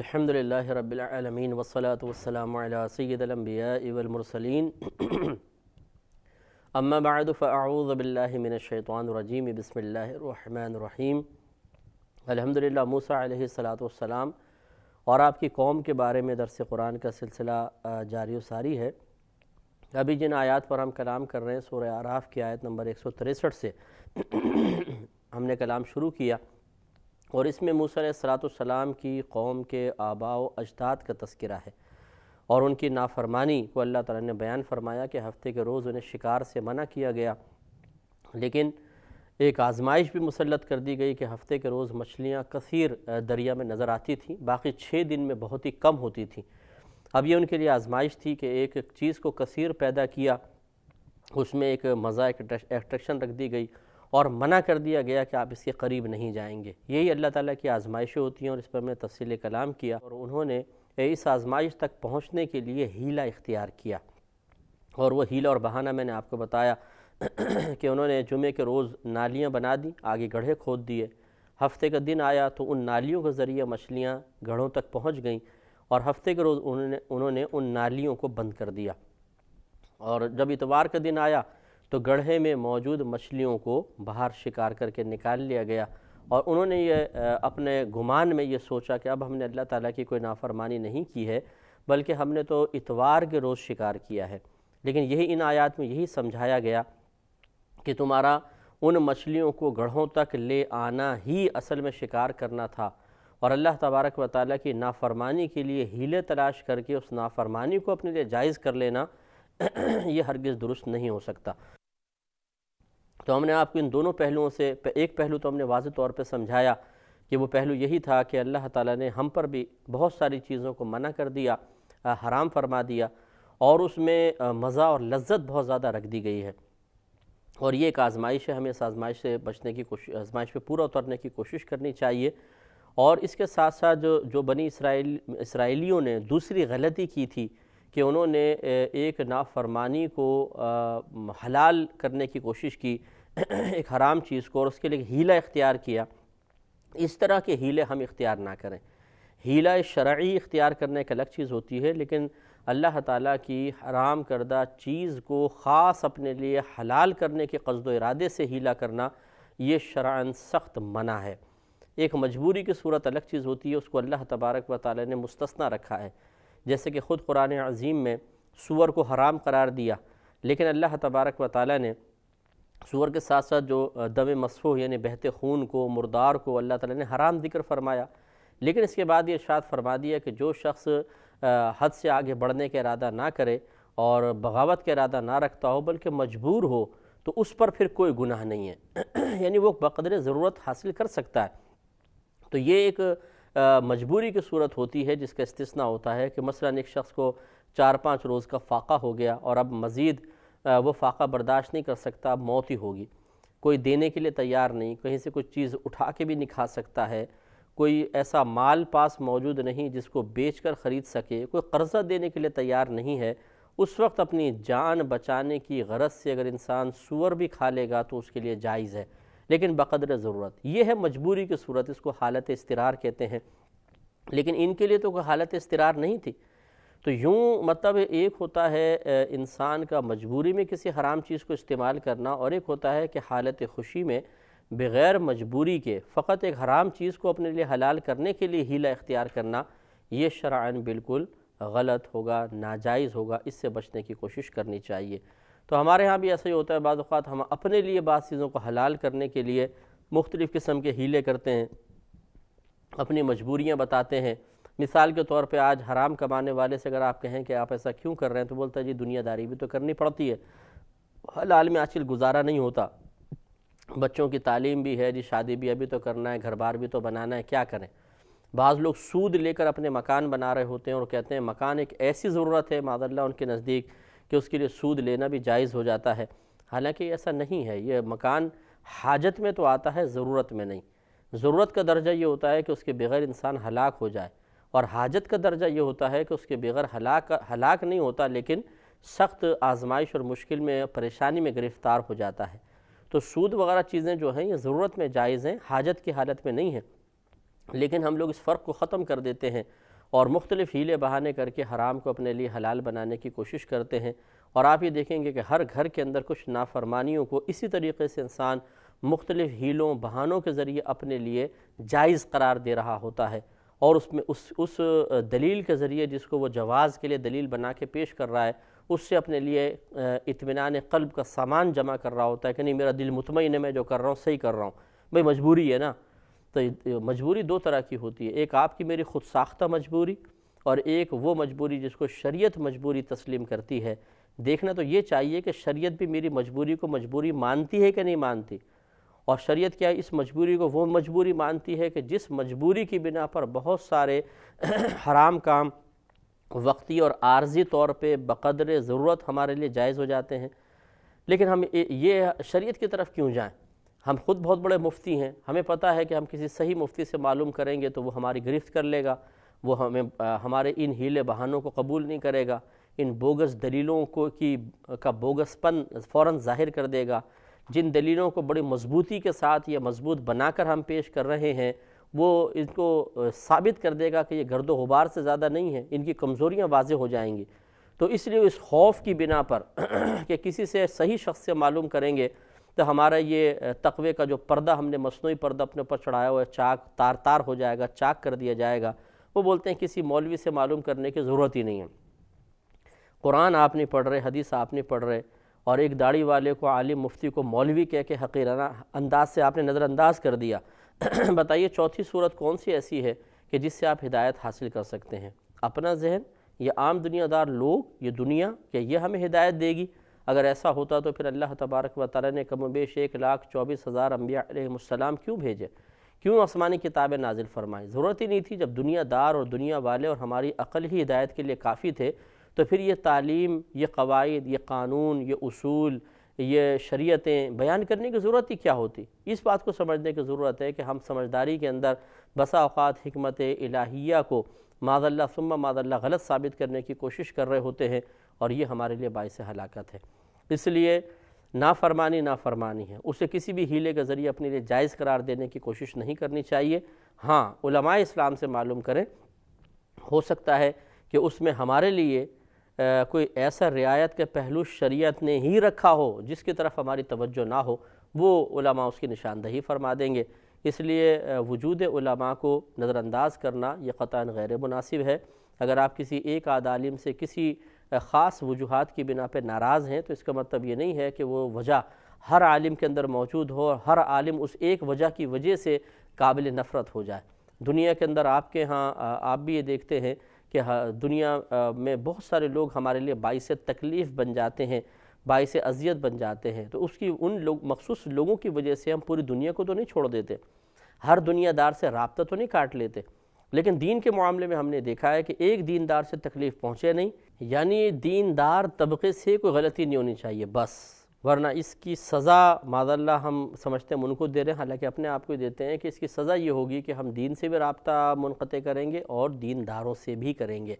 الحمدللہ رب العالمین والصلاة والسلام علی سید الانبیاء والمرسلین اما بعد فاعوذ باللہ من الشیطان الرجیم بسم اللہ الرحمن الرحیم۔ الحمدللہ موسیٰ علیہ السلام اور آپ کی قوم کے بارے میں درس قرآن کا سلسلہ جاری و ساری ہے۔ ابھی جن آیات پر ہم کلام کر رہے ہیں سورہ اعراف کی آیت نمبر 163 سے ہم نے کلام شروع کیا، اور اس میں موسیٰ علیہ السلام کی قوم کے آباء و اجداد کا تذکرہ ہے، اور ان کی نافرمانی کو اللہ تعالیٰ نے بیان فرمایا کہ ہفتے کے روز انہیں شکار سے منع کیا گیا، لیکن ایک آزمائش بھی مسلط کر دی گئی کہ ہفتے کے روز مچھلیاں کثیر دریا میں نظر آتی تھیں، باقی 6 دن میں بہت ہی کم ہوتی تھیں۔ اب یہ ان کے لیے آزمائش تھی کہ ایک چیز کو کثیر پیدا کیا، اس میں ایک مزہ ایک اٹریکشن رکھ دی گئی اور منع کر دیا گیا کہ آپ اس کے قریب نہیں جائیں گے۔ یہی اللہ تعالیٰ کی آزمائشیں ہوتی ہیں، اور اس پر میں تفصیل کلام کیا، اور انہوں نے اس آزمائش تک پہنچنے کے لیے ہیلہ اختیار کیا، اور وہ ہیلہ اور بہانہ میں نے آپ کو بتایا کہ انہوں نے جمعے کے روز نالیاں بنا دیں، آگے گڑھے کھود دیے، ہفتے کا دن آیا تو ان نالیوں کے ذریعے مچھلیاں گڑھوں تک پہنچ گئیں، اور ہفتے کے روز انہوں نے ان نالیوں کو بند کر دیا، اور جب اتوار کا دن آیا تو گڑھے میں موجود مچھلیوں کو باہر شکار کر کے نکال لیا گیا، اور انہوں نے یہ اپنے گمان میں یہ سوچا کہ اب ہم نے اللہ تعالیٰ کی کوئی نافرمانی نہیں کی ہے، بلکہ ہم نے تو اتوار کے روز شکار کیا ہے۔ لیکن یہی ان آیات میں یہی سمجھایا گیا کہ تمہارا ان مچھلیوں کو گڑھوں تک لے آنا ہی اصل میں شکار کرنا تھا، اور اللہ تبارک و تعالیٰ کی نافرمانی کے لیے ہیلے تلاش کر کے اس نافرمانی کو اپنے لیے جائز کر لینا یہ ہرگز درست نہیں ہو سکتا۔ تو ہم نے آپ کو ان دونوں پہلوؤں سے ایک پہلو تو ہم نے واضح طور پہ سمجھایا کہ وہ پہلو یہی تھا کہ اللہ تعالیٰ نے ہم پر بھی بہت ساری چیزوں کو منع کر دیا، حرام فرما دیا، اور اس میں مزہ اور لذت بہت زیادہ رکھ دی گئی ہے، اور یہ ایک آزمائش ہے۔ ہمیں اس آزمائش سے بچنے کی کوشش، آزمائش پہ پورا اترنے کی کوشش کرنی چاہیے۔ اور اس کے ساتھ ساتھ جو بنی اسرائیلیوں نے دوسری غلطی کی تھی کہ انہوں نے ایک نافرمانی کو حلال کرنے کی کوشش کی، ایک حرام چیز کو، اور اس کے لیے ہیلہ اختیار کیا۔ اس طرح کے ہیلے ہم اختیار نہ کریں۔ ہیلہ شرعی اختیار کرنے ایک الگ چیز ہوتی ہے، لیکن اللہ تعالیٰ کی حرام کردہ چیز کو خاص اپنے لیے حلال کرنے کے قصد و ارادے سے ہیلہ کرنا یہ شرعاً سخت منع ہے۔ ایک مجبوری کی صورت الگ چیز ہوتی ہے، اس کو اللہ تبارک و تعالیٰ نے مستثنیٰ رکھا ہے، جیسے کہ خود قرآن عظیم میں سور کو حرام قرار دیا، لیکن اللہ تبارک و تعالیٰ نے سور کے ساتھ ساتھ جو دم مسفوح یعنی بہتے خون کو، مردار کو اللہ تعالیٰ نے حرام ذکر فرمایا، لیکن اس کے بعد یہ ارشاد فرما دیا کہ جو شخص حد سے آگے بڑھنے کا ارادہ نہ کرے اور بغاوت کا ارادہ نہ رکھتا ہو بلکہ مجبور ہو تو اس پر پھر کوئی گناہ نہیں ہے، یعنی وہ بقدر ضرورت حاصل کر سکتا ہے۔ تو یہ ایک مجبوری کی صورت ہوتی ہے جس کا استثناء ہوتا ہے کہ مثلا ایک شخص کو 4-5 روز کا فاقہ ہو گیا اور اب مزید وہ فاقہ برداشت نہیں کر سکتا، اب موت ہی ہوگی، کوئی دینے کے لیے تیار نہیں، کہیں سے کوئی چیز اٹھا کے بھی نہیں کھا سکتا ہے، کوئی ایسا مال پاس موجود نہیں جس کو بیچ کر خرید سکے، کوئی قرضہ دینے کے لیے تیار نہیں ہے، اس وقت اپنی جان بچانے کی غرض سے اگر انسان سور بھی کھا لے گا تو اس کے لیے جائز ہے، لیکن بقدر ضرورت۔ یہ ہے مجبوری کی صورت، اس کو حالت اضطرار کہتے ہیں، لیکن ان کے لیے تو کوئی حالت اضطرار نہیں تھی۔ تو یوں مطلب ایک ہوتا ہے انسان کا مجبوری میں کسی حرام چیز کو استعمال کرنا، اور ایک ہوتا ہے کہ حالت خوشی میں بغیر مجبوری کے فقط ایک حرام چیز کو اپنے لیے حلال کرنے کے لیے ہیلہ اختیار کرنا، یہ شرعاً بالکل غلط ہوگا، ناجائز ہوگا، اس سے بچنے کی کوشش کرنی چاہیے۔ تو ہمارے ہاں بھی ایسا ہی ہوتا ہے، بعض اوقات ہم اپنے لیے بعض چیزوں کو حلال کرنے کے لیے مختلف قسم کے ہیلے کرتے ہیں، اپنی مجبوریاں بتاتے ہیں۔ مثال کے طور پہ آج حرام کمانے والے سے اگر آپ کہیں کہ آپ ایسا کیوں کر رہے ہیں تو بولتا ہے جی دنیا داری بھی تو کرنی پڑتی ہے، حلال میں آج کل گزارا نہیں ہوتا، بچوں کی تعلیم بھی ہے، جی شادی بھی ابھی تو کرنا ہے، گھر بار بھی تو بنانا ہے، کیا کریں۔ بعض لوگ سود لے کر اپنے مکان بنا رہے ہوتے ہیں اور کہتے ہیں مکان ایک ایسی ضرورت ہے معاذ اللہ ان کے نزدیک کہ اس کے لیے سود لینا بھی جائز ہو جاتا ہے، حالانکہ ایسا نہیں ہے۔ یہ مکان حاجت میں تو آتا ہے، ضرورت میں نہیں۔ ضرورت کا درجہ یہ ہوتا ہے کہ اس کے بغیر انسان ہلاک ہو جائے، اور حاجت کا درجہ یہ ہوتا ہے کہ اس کے بغیر ہلاک نہیں ہوتا لیکن سخت آزمائش اور مشکل میں، پریشانی میں گرفتار ہو جاتا ہے۔ تو سود وغیرہ چیزیں جو ہیں یہ ضرورت میں جائز ہیں، حاجت کی حالت میں نہیں ہیں، لیکن ہم لوگ اس فرق کو ختم کر دیتے ہیں اور مختلف ہیلے بہانے کر کے حرام کو اپنے لیے حلال بنانے کی کوشش کرتے ہیں۔ اور آپ یہ دیکھیں گے کہ ہر گھر کے اندر کچھ نافرمانیوں کو اسی طریقے سے انسان مختلف ہیلوں بہانوں کے ذریعے اپنے لیے جائز قرار دے رہا ہوتا ہے، اور اس میں اس دلیل کے ذریعے جس کو وہ جواز کے لیے دلیل بنا کے پیش کر رہا ہے، اس سے اپنے لیے اطمینان قلب کا سامان جمع کر رہا ہوتا ہے کہ نہیں میرا دل مطمئن ہے، میں جو کر رہا ہوں صحیح کر رہا ہوں، بھئی مجبوری ہے نا۔ تو مجبوری دو طرح کی ہوتی ہے، ایک آپ کی میری خود ساختہ مجبوری، اور ایک وہ مجبوری جس کو شریعت مجبوری تسلیم کرتی ہے۔ دیکھنا تو یہ چاہیے کہ شریعت بھی میری مجبوری کو مجبوری مانتی ہے کہ نہیں مانتی، اور شریعت کیا اس مجبوری کو وہ مجبوری مانتی ہے کہ جس مجبوری کی بنا پر بہت سارے حرام کام وقتی اور عارضی طور پہ بقدر ضرورت ہمارے لیے جائز ہو جاتے ہیں۔ لیکن ہم یہ شریعت کی طرف کیوں جائیں؟ ہم خود بہت بڑے مفتی ہیں، ہمیں پتہ ہے کہ ہم کسی صحیح مفتی سے معلوم کریں گے تو وہ ہماری گرفت کر لے گا، وہ ہمارے ان ہیلے بہانوں کو قبول نہیں کرے گا، ان بوگس دلیلوں کا بوگس پن فوراً ظاہر کر دے گا۔ جن دلیلوں کو بڑی مضبوطی کے ساتھ یا مضبوط بنا کر ہم پیش کر رہے ہیں، وہ ان کو ثابت کر دے گا کہ یہ گرد و غبار سے زیادہ نہیں ہے، ان کی کمزوریاں واضح ہو جائیں گی۔ تو اس لیے اس خوف کی بنا پر کہ کسی سے صحیح شخص سے معلوم کریں گے تو ہمارا یہ تقوی کا جو پردہ ہم نے مصنوعی پردہ اپنے اوپر چڑھایا ہوا ہے چاک تار تار ہو جائے گا، چاک کر دیا جائے گا۔ وہ بولتے ہیں کسی مولوی سے معلوم کرنے کی ضرورت ہی نہیں ہے، قرآن آپ نہیں پڑھ رہے، حدیث آپ نہیں پڑھ رہے، اور ایک داڑھی والے کو عالم مفتی کو مولوی کہہ کے حقیرانہ انداز سے آپ نے نظر انداز کر دیا۔ بتائیے چوتھی صورت کون سی ایسی ہے کہ جس سے آپ ہدایت حاصل کر سکتے ہیں؟ اپنا ذہن یا عام دنیا دار لوگ، یہ دنیا کہ یہ ہمیں ہدایت دے گی؟ اگر ایسا ہوتا تو پھر اللہ تبارک و تعالیٰ نے کم و بیش 1,24,000 انبیاء علیہ السلام کیوں بھیجے؟ کیوں آسمانی کتابیں نازل فرمائیں؟ ضرورت ہی نہیں تھی۔ جب دنیا دار اور دنیا والے اور ہماری عقل ہی ہدایت کے لیے کافی تھے تو پھر یہ تعلیم، یہ قواعد، یہ قانون، یہ اصول، یہ شریعتیں بیان کرنے کی ضرورت ہی کیا ہوتی؟ اس بات کو سمجھنے کی ضرورت ہے کہ ہم سمجھداری کے اندر بسا اوقات حکمت الہیہ کو معاذ اللہ ثم معاذ اللہ غلط ثابت کرنے کی کوشش کر رہے ہوتے ہیں، اور یہ ہمارے لیے باعث ہلاکت ہے۔ اس لیے نافرمانی ہے، اسے کسی بھی ہیلے کے ذریعے اپنے لیے جائز قرار دینے کی کوشش نہیں کرنی چاہیے۔ ہاں، علماء اسلام سے معلوم کریں، ہو سکتا ہے کہ اس میں ہمارے لیے کوئی ایسا رعایت کے پہلو شریعت نے ہی رکھا ہو جس کی طرف ہماری توجہ نہ ہو، وہ علماء اس کی نشاندہی فرما دیں گے۔ اس لیے وجود علماء کو نظر انداز کرنا یہ قطعاً غیر مناسب ہے۔ اگر آپ کسی ایک آدھ عالم سے کسی خاص وجوہات کی بنا پہ ناراض ہیں تو اس کا مطلب یہ نہیں ہے کہ وہ وجہ ہر عالم کے اندر موجود ہو اور ہر عالم اس ایک وجہ کی وجہ سے قابل نفرت ہو جائے۔ دنیا کے اندر آپ کے ہاں آپ بھی یہ دیکھتے ہیں کہ دنیا میں بہت سارے لوگ ہمارے لیے باعث تکلیف بن جاتے ہیں، باعث اذیت بن جاتے ہیں، تو اس کی ان مخصوص لوگوں کی وجہ سے ہم پوری دنیا کو تو نہیں چھوڑ دیتے، ہر دنیا دار سے رابطہ تو نہیں کاٹ لیتے، لیکن دین کے معاملے میں ہم نے دیکھا ہے کہ ایک دیندار سے تکلیف پہنچے نہیں، یعنی دیندار طبقے سے کوئی غلطی نہیں ہونی چاہیے بس، ورنہ اس کی سزا معاذ اللہ ہم سمجھتے ہیں ان کو دے رہے ہیں، حالانکہ اپنے آپ کو دیتے ہیں کہ اس کی سزا یہ ہوگی کہ ہم دین سے بھی رابطہ منقطع کریں گے اور دینداروں سے بھی کریں گے۔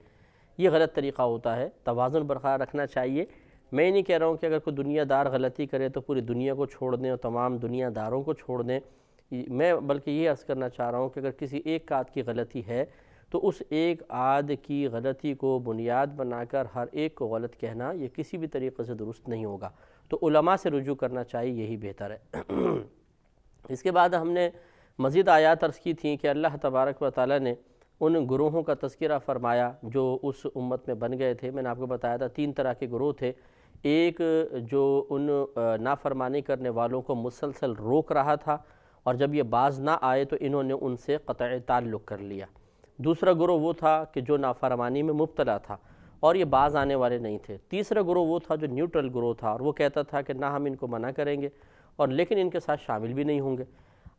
یہ غلط طریقہ ہوتا ہے، توازن برقرار رکھنا چاہیے۔ میں نہیں کہہ رہا ہوں کہ اگر کوئی دنیا دار غلطی کرے تو پوری دنیا کو چھوڑ دیں اور تمام دنیا داروں کو چھوڑ دیں، میں بلکہ یہ عرض کرنا چاہ رہا ہوں کہ اگر کسی ایک آدھ کی غلطی ہے تو اس ایک آدھ کی غلطی کو بنیاد بنا کر ہر ایک کو غلط کہنا یہ کسی بھی طریقے سے درست نہیں ہوگا، تو علماء سے رجوع کرنا چاہیے، یہی بہتر ہے۔ اس کے بعد ہم نے مزید آیات عرض کی تھیں کہ اللہ تبارک و تعالیٰ نے ان گروہوں کا تذکرہ فرمایا جو اس امت میں بن گئے تھے۔ میں نے آپ کو بتایا تھا 3 طرح کے گروہ تھے، ایک جو ان نافرمانی کرنے والوں کو مسلسل روک رہا تھا اور جب یہ باز نہ آئے تو انہوں نے ان سے قطع تعلق کر لیا۔ دوسرا گروہ وہ تھا کہ جو نافرمانی میں مبتلا تھا اور یہ باز آنے والے نہیں تھے۔ تیسرا گروہ وہ تھا جو نیوٹرل گروہ تھا اور وہ کہتا تھا کہ نہ ہم ان کو منع کریں گے اور لیکن ان کے ساتھ شامل بھی نہیں ہوں گے۔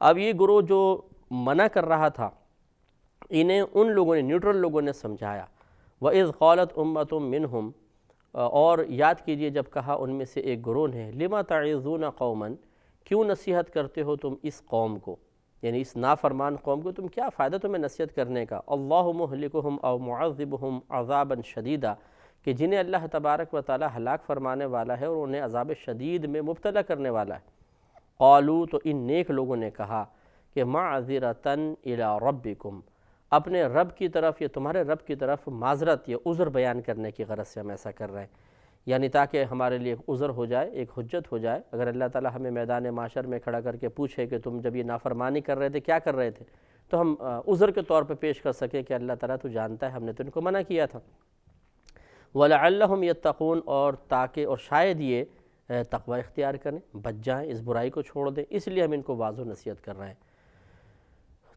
اب یہ گروہ جو منع کر رہا تھا انہیں ان لوگوں نے، نیوٹرل لوگوں نے سمجھایا، وَإِذْ قَالَتْ أُمَّةٌ مِّنْهُمْ، اور یاد کیجئے جب کہا ان میں سے ایک گروہ نے، لِمَ تَعِظُونَ قَوْمًا، کیوں نصیحت کرتے ہو تم اس قوم کو، یعنی اس نافرمان قوم کو، تم کیا فائدہ تمہیں نصیحت کرنے کا، اللَّهُ مُهْلِكُهُمْ أَوْ مُعَذِّبُهُمْ عَذَابًا شَدِيدًا، کہ جنہیں اللہ تبارک و تعالی ہلاک فرمانے والا ہے اور انہیں عذاب شدید میں مبتلا کرنے والا ہے۔ قالوا، تو ان نیک لوگوں نے کہا کہ معذرتاً الی ربکم، اپنے رب کی طرف یا تمہارے رب کی طرف معذرت یا عذر بیان کرنے کی غرض سے ہم ایسا کر رہے ہیں، یعنی تاکہ ہمارے لیے ایک عذر ہو جائے، ایک حجت ہو جائے۔ اگر اللہ تعالیٰ ہمیں میدان معاشر میں کھڑا کر کے پوچھے کہ تم جب یہ نافرمانی کر رہے تھے کیا کر رہے تھے، تو ہم عذر کے طور پہ پیش کر سکیں کہ اللہ تعالیٰ تو جانتا ہے ہم نے تو ان کو منع کیا تھا۔ وَلَعَلَّهُمْ يَتَّقُونَ، اور تاکہ اور شاید یہ تقوی اختیار کریں، بچ جائیں، اس برائی کو چھوڑ دیں، اس لیے ہم ان کو واضح نصیحت کر رہے ہیں۔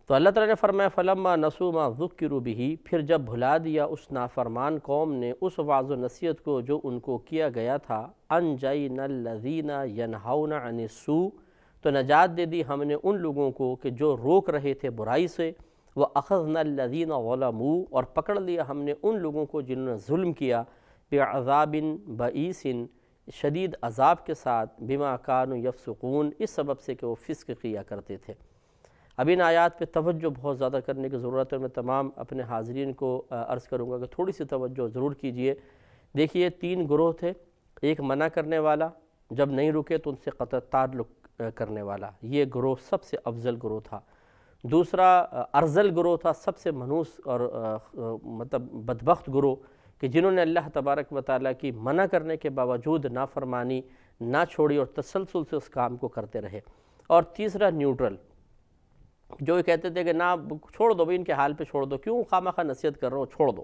تو اللہ تعالیٰ نے فرمایا فَلَمَّا نَسُوا مَا ذُكِّرُوا بِهِ، پھر جب بھلا دیا اس نافرمان قوم نے اس واضح و نصیحت کو جو ان کو کیا گیا تھا، أَنْجَيْنَا الَّذِينَ يَنْهَوْنَ عَنِ السُّوءِ، تو نجات دے دی ہم نے ان لوگوں کو کہ جو روک رہے تھے برائی سے، وَأَخَذْنَا الَّذِينَ ظَلَمُوا، اور پکڑ لیا ہم نے ان لوگوں کو جنہوں نے ظلم کیا، بِعَذَابٍ بَئِيسٍ، شدید عذاب کے ساتھ، بِمَا كَانُوا يَفْسُقُونَ، اس سبب سے کہ وہ فسق کیا کرتے تھے۔ اب ان آیات پہ توجہ بہت زیادہ کرنے کی ضرورت ہے، میں تمام اپنے حاضرین کو عرض کروں گا کہ تھوڑی سی توجہ ضرور کیجئے۔ دیکھیے 3 گروہ تھے، ایک منع کرنے والا، جب نہیں رکے تو ان سے قطع تعلق کرنے والا، یہ گروہ سب سے افضل گروہ تھا۔ دوسرا ارذل گروہ تھا، سب سے منحوس اور مطلب بدبخت گروہ، کہ جنہوں نے اللہ تبارک و تعالیٰ کی منع کرنے کے باوجود نافرمانی نہ چھوڑی اور تسلسل سے اس کام کو کرتے رہے۔ اور تیسرا نیوٹرل، جو یہ کہتے تھے کہ نہ چھوڑ دو بھائی، ان کے حال پہ چھوڑ دو، کیوں خواہ مخواہ نصیحت کر رہے ہو، چھوڑ دو۔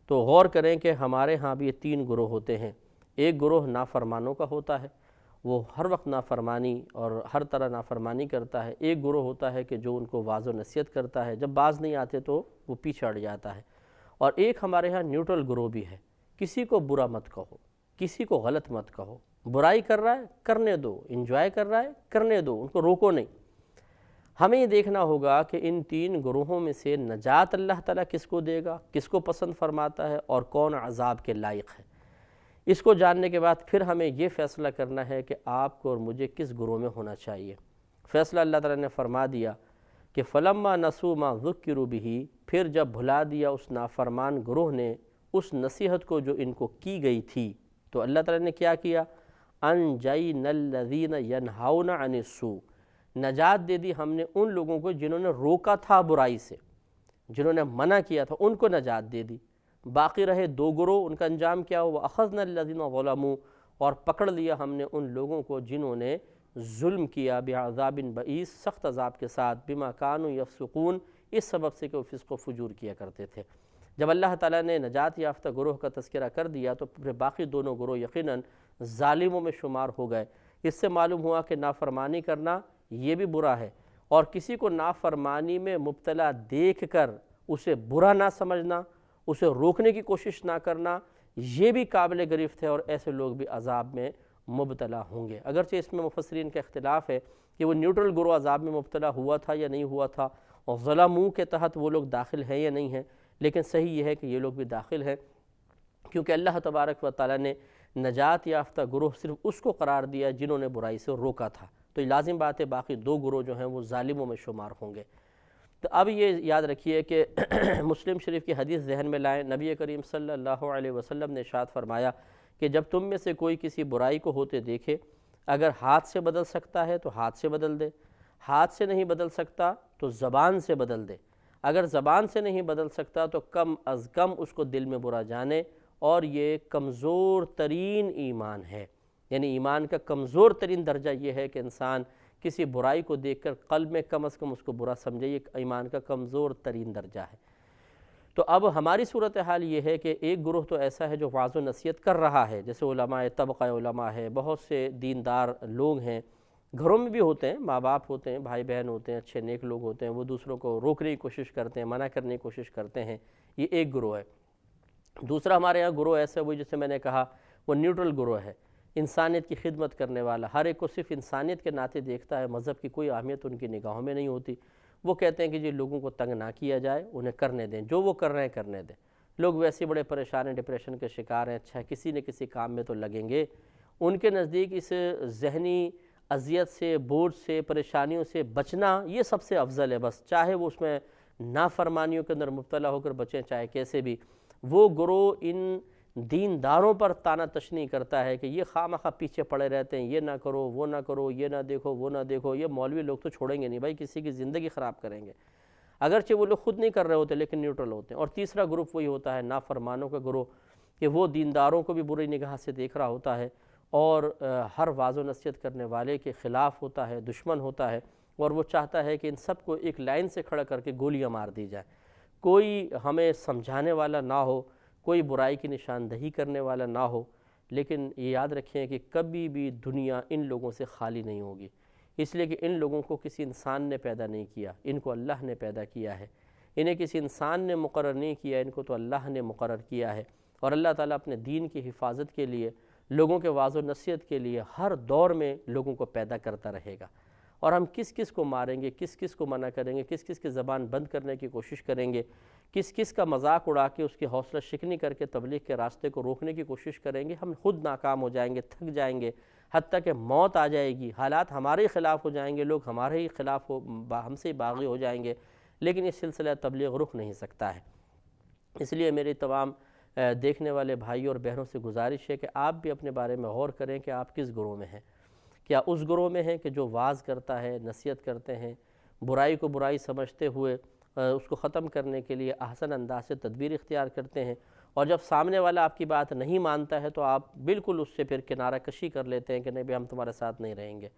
تو غور کریں کہ ہمارے ہاں بھی یہ 3 گروہ ہوتے ہیں۔ ایک گروہ نافرمانوں کا ہوتا ہے، وہ ہر وقت نافرمانی اور ہر طرح نافرمانی کرتا ہے۔ ایک گروہ ہوتا ہے کہ جو ان کو واضح و نصیحت کرتا ہے، جب باز نہیں آتے تو وہ پیچھے ہٹ جاتا ہے۔ اور ایک ہمارے ہاں نیوٹرل گروہ بھی ہے، کسی کو برا مت کہو، کسی کو غلط مت کہو، برائی کر رہا ہے کرنے دو، انجوائے کر رہا ہے کرنے دو، ان کو روکو نہیں۔ ہمیں یہ دیکھنا ہوگا کہ ان 3 گروہوں میں سے نجات اللہ تعالیٰ کس کو دے گا، کس کو پسند فرماتا ہے، اور کون عذاب کے لائق ہے۔ اس کو جاننے کے بعد پھر ہمیں یہ فیصلہ کرنا ہے کہ آپ کو اور مجھے کس گروہ میں ہونا چاہیے۔ فیصلہ اللہ تعالیٰ نے فرما دیا کہ فَلَمَّا نَسُوا مَا ذُكِّرُوا بِهِ، پھر جب بھلا دیا اس نافرمان گروہ نے اس نصیحت کو جو ان کو کی گئی تھی، تو اللہ تعالیٰ نے کیا کیا، أَنْجَيْنَا الَّذِينَ يَنْهَوْنَ عَنِ السُّوءِ، نجات دے دی ہم نے ان لوگوں کو جنہوں نے روکا تھا برائی سے، جنہوں نے منع کیا تھا، ان کو نجات دے دی۔ باقی رہے 2 گروہ، ان کا انجام کیا ہوا، وَأَخَذْنَا الَّذِينَ ظَلَمُوا، اور پکڑ لیا ہم نے ان لوگوں کو جنہوں نے ظلم کیا، بِعَذَابٍ بَئِيسٍ، سخت عذاب کے ساتھ، بِمَا كَانُوا يَفْسُقُونَ، اس سبب سے کہ وہ فسق و فجور کیا کرتے تھے۔ جب اللہ تعالیٰ نے نجات یافتہ گروہ کا تذکرہ کر دیا تو پھر باقی دونوں گروہ یقیناً ظالموں میں شمار ہو گئے۔ اس سے معلوم ہوا کہ نافرمانی کرنا یہ بھی برا ہے، اور کسی کو نافرمانی میں مبتلا دیکھ کر اسے برا نہ سمجھنا، اسے روکنے کی کوشش نہ کرنا، یہ بھی قابل گرفت ہے، اور ایسے لوگ بھی عذاب میں مبتلا ہوں گے۔ اگرچہ اس میں مفسرین کا اختلاف ہے کہ وہ نیوٹرل گروہ عذاب میں مبتلا ہوا تھا یا نہیں ہوا تھا، اور ظلموں کے تحت وہ لوگ داخل ہیں یا نہیں ہیں، لیکن صحیح یہ ہے کہ یہ لوگ بھی داخل ہیں، کیونکہ اللہ تبارک و تعالیٰ نے نجات یافتہ گروہ صرف اس کو قرار دیا جنہوں نے برائی سے روکا تھا، تو یہ لازم بات ہے باقی 2 گروہ جو ہیں وہ ظالموں میں شمار ہوں گے۔ تو اب یہ یاد رکھیے کہ مسلم شریف کی حدیث ذہن میں لائیں، نبی کریم صلی اللہ علیہ وسلم نے ارشاد فرمایا کہ جب تم میں سے کوئی کسی برائی کو ہوتے دیکھے، اگر ہاتھ سے بدل سکتا ہے تو ہاتھ سے بدل دے، ہاتھ سے نہیں بدل سکتا تو زبان سے بدل دے، اگر زبان سے نہیں بدل سکتا تو کم از کم اس کو دل میں برا جانے، اور یہ کمزور ترین ایمان ہے۔ یعنی ایمان کا کمزور ترین درجہ یہ ہے کہ انسان کسی برائی کو دیکھ کر قلب میں کم از کم اس کو برا سمجھے، یہ ایمان کا کمزور ترین درجہ ہے۔ تو اب ہماری صورتحال یہ ہے کہ ایک گروہ تو ایسا ہے جو واعظ و نصیحت کر رہا ہے، جیسے علماء، طبقہ علماء ہے، بہت سے دیندار لوگ ہیں، گھروں میں بھی ہوتے ہیں، ماں باپ ہوتے ہیں، بھائی بہن ہوتے ہیں، اچھے نیک لوگ ہوتے ہیں، وہ دوسروں کو روکنے کی کوشش کرتے ہیں، منع کرنے کی کوشش کرتے ہیں، یہ ایک گروہ ہے۔ دوسرا ہمارے یہاں گروہ ایسا وہ جسے میں نے کہا وہ نیوٹرل گروہ ہے، انسانیت کی خدمت کرنے والا، ہر ایک کو صرف انسانیت کے ناطے دیکھتا ہے، مذہب کی کوئی اہمیت ان کی نگاہوں میں نہیں ہوتی۔ وہ کہتے ہیں کہ جی لوگوں کو تنگ نہ کیا جائے، انہیں کرنے دیں، جو وہ کر رہے ہیں کرنے دیں، لوگ ویسے بڑے پریشان ہیں، ڈپریشن کے شکار ہیں، اچھا کسی نہ کسی کام میں تو لگیں گے۔ ان کے نزدیک اس ذہنی اذیت سے، بوجھ سے، پریشانیوں سے بچنا یہ سب سے افضل ہے، بس چاہے وہ اس میں نافرمانیوں کے اندر مبتلا ہو کر بچیں، چاہے کیسے بھی۔ وہ گروہ ان دینداروں پر تانا تشنی کرتا ہے کہ یہ خواہ مخواہ پیچھے پڑے رہتے ہیں، یہ نہ کرو، وہ نہ کرو، یہ نہ دیکھو، وہ نہ دیکھو، یہ مولوی لوگ تو چھوڑیں گے نہیں بھائی، کسی کی زندگی خراب کریں گے۔ اگرچہ وہ لوگ خود نہیں کر رہے ہوتے لیکن نیوٹرل ہوتے ہیں۔ اور تیسرا گروپ وہی ہوتا ہے نافرمانوں کا گروہ، کہ وہ دینداروں کو بھی بری نگاہ سے دیکھ رہا ہوتا ہے اور ہر واعظ و نصیحت کرنے والے کے خلاف ہوتا ہے، دشمن ہوتا ہے، اور وہ چاہتا ہے کہ ان سب کو ایک لائن سے کھڑا کر کے گولیاں مار دی جائیں، کوئی ہمیں سمجھانے والا نہ ہو، کوئی برائی کی نشاندہی کرنے والا نہ ہو۔ لیکن یہ یاد رکھیں کہ کبھی بھی دنیا ان لوگوں سے خالی نہیں ہوگی، اس لیے کہ ان لوگوں کو کسی انسان نے پیدا نہیں کیا، ان کو اللہ نے پیدا کیا ہے۔ انہیں کسی انسان نے مقرر نہیں کیا، ان کو تو اللہ نے مقرر کیا ہے۔ اور اللہ تعالیٰ اپنے دین کی حفاظت کے لیے، لوگوں کے واعظ و نصیحت کے لیے ہر دور میں لوگوں کو پیدا کرتا رہے گا۔ اور ہم کس کس کو ماریں گے، کس کس کو منع کریں گے، کس کس کی زبان بند کرنے کی کوشش کریں گے، کس کس کا مذاق اڑا کے اس کی حوصلہ شکنی کر کے تبلیغ کے راستے کو روکنے کی کوشش کریں گے، ہم خود ناکام ہو جائیں گے، تھک جائیں گے، حتیٰ کہ موت آ جائے گی، حالات ہمارے خلاف ہو جائیں گے، لوگ ہمارے ہی خلاف ہم سے باغی ہو جائیں گے، لیکن یہ سلسلہ تبلیغ رک نہیں سکتا ہے۔ اس لیے میری تمام دیکھنے والے بھائی اور بہنوں سے گزارش ہے کہ آپ بھی اپنے بارے میں غور کریں کہ آپ کس گروہ میں ہیں۔ کیا اس گروہ میں ہیں کہ جو واعظ کرتا ہے، نصیحت کرتے ہیں، برائی کو برائی سمجھتے ہوئے اس کو ختم کرنے کے لیے احسن انداز سے تدبیر اختیار کرتے ہیں، اور جب سامنے والا آپ کی بات نہیں مانتا ہے تو آپ بالکل اس سے پھر کنارہ کشی کر لیتے ہیں کہ نہیں بھی ہم تمہارے ساتھ نہیں رہیں گے،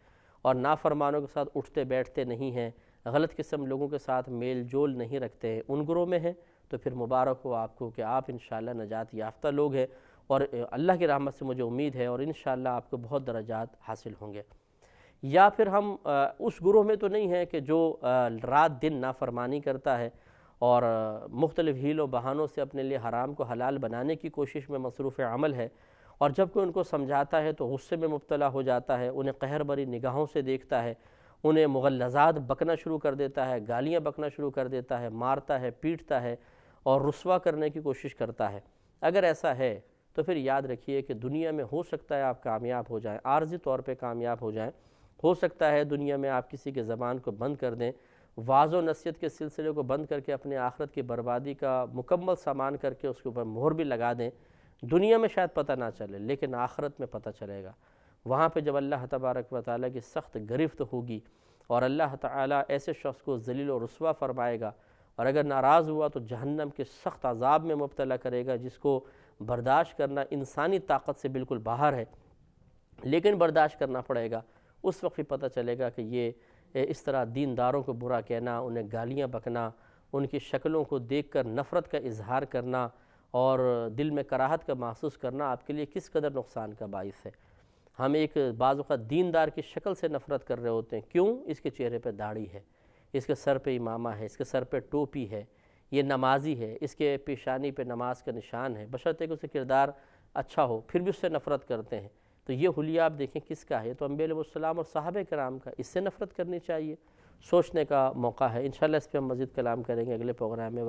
اور نافرمانوں کے ساتھ اٹھتے بیٹھتے نہیں ہیں، غلط قسم لوگوں کے ساتھ میل جول نہیں رکھتے ہیں، ان گروہ میں ہیں، تو پھر مبارک ہو آپ کو کہ آپ انشاءاللہ نجات یافتہ لوگ ہیں، اور اللہ کی رحمت سے مجھے امید ہے اور انشاءاللہ آپ کو بہت درجات حاصل ہوں گے۔ یا پھر ہم اس گروہ میں تو نہیں ہیں کہ جو رات دن نافرمانی کرتا ہے اور مختلف ہیل و بہانوں سے اپنے لیے حرام کو حلال بنانے کی کوشش میں مصروف عمل ہے، اور جب کوئی ان کو سمجھاتا ہے تو غصے میں مبتلا ہو جاتا ہے، انہیں قہر بری نگاہوں سے دیکھتا ہے، انہیں مغلظات بکنا شروع کر دیتا ہے، گالیاں بکنا شروع کر دیتا ہے، مارتا ہے، پیٹتا ہے اور رسوا کرنے کی کوشش کرتا ہے۔ اگر ایسا ہے تو پھر یاد رکھیے کہ دنیا میں ہو سکتا ہے آپ کامیاب ہو جائیں، عارضی طور پہ کامیاب ہو جائیں، ہو سکتا ہے دنیا میں آپ کسی کے زبان کو بند کر دیں، واعظ و نصیحت کے سلسلے کو بند کر کے اپنے آخرت کی بربادی کا مکمل سامان کر کے اس کے اوپر مہر بھی لگا دیں، دنیا میں شاید پتہ نہ چلے لیکن آخرت میں پتہ چلے گا۔ وہاں پہ جب اللہ تبارک و تعالیٰ کی سخت گرفت ہوگی اور اللہ تعالیٰ ایسے شخص کو ذلیل و رسوا فرمائے گا، اور اگر ناراض ہوا تو جہنم کے سخت عذاب میں مبتلا کرے گا، جس کو برداشت کرنا انسانی طاقت سے بالکل باہر ہے، لیکن برداشت کرنا پڑے گا۔ اس وقت بھی پتہ چلے گا کہ یہ اس طرح دینداروں کو برا کہنا، انہیں گالیاں بکنا، ان کی شکلوں کو دیکھ کر نفرت کا اظہار کرنا اور دل میں کراہت کا محسوس کرنا آپ کے لیے کس قدر نقصان کا باعث ہے۔ ہم ایک بعض اوقات دیندار کی شکل سے نفرت کر رہے ہوتے ہیں، کیوں؟ اس کے چہرے پہ داڑھی ہے، اس کے سر پہ امامہ ہے، اس کے سر پہ ٹوپی ہے، یہ نمازی ہے، اس کے پیشانی پہ نماز کا نشان ہے، بشرطے کہ اس کا کردار اچھا ہو، پھر بھی اس سے نفرت کرتے ہیں۔ تو یہ حلیہ آپ دیکھیں کس کا ہے؟ تو انبیاء علیہ السلام اور صحابہ کرام کا۔ اس سے نفرت کرنی چاہیے، سوچنے کا موقع ہے۔ انشاءاللہ اس پہ ہم مزید کلام کریں گے اگلے پروگرام میں۔